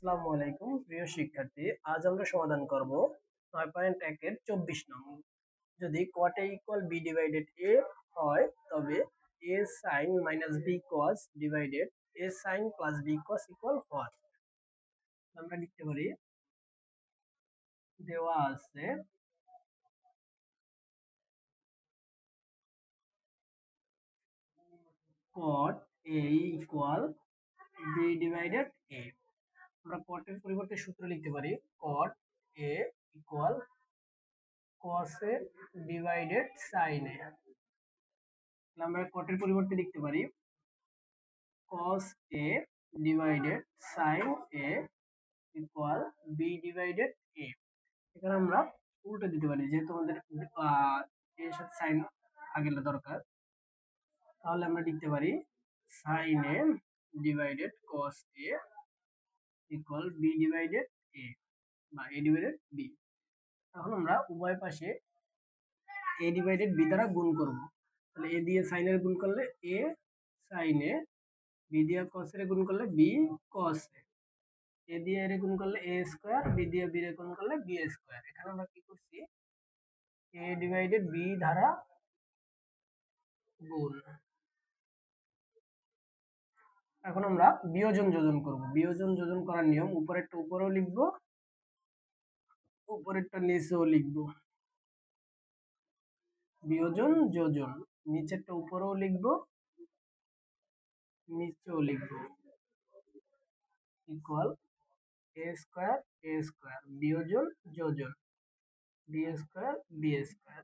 আসসালামু আলাইকুম প্রিয় শিক্ষার্থী, আজ আমরা সমাধান করব 9.1 এর 24 নং। যদি cot a equal b divided a হয় তবে a sin minus b cos divided a sin plus b cos equal what? আমরা লিখতে পারি, দেওয়া আছে cot a equal b divided a। আমরা cot এর পরিবর্তে সূত্র লিখতে পারি cot a equal cos a divided sin a। আমরা cot এর পরিবর্তে লিখতে পারি cos a divided sin a equal b divided a। এখানে আমরা উল্টো দিতে পারি, যেহেতু আমাদের এর সাথে sin আগে দরকার, তাহলে আমরা লিখতে পারি sin a divided cos a equal b divided a বা a ডিভাইডেড b। এখন আমরা উভয় পাশে a ডিভাইডেড b দ্বারা গুণ করব। তাহলে a দিয়ে sin এর গুণ করলে a sin a, b দিয়ে cos এর গুণ করলে b cos a দিয়ে এর গুণ করলে a স্কয়ার, b দিয়ে b এর গুণ করলে b স্কয়ার। এখানে আমরা কি করছি, a ডিভাইডেড b দ্বারা গুণ। এখন আমরা বিয়োজন যোজন করব। বিয়োজন যোজন করার নিয়ম, উপরেরটা উপরেও লিখব, উপরেরটা নিচেও লিখব। বিয়োজন যোজন, নিচেরটা উপরেও লিখব, নিচেও লিখব। Equal a square a square, বিয়োজন যোজন b স্কয়ার b স্কয়ার।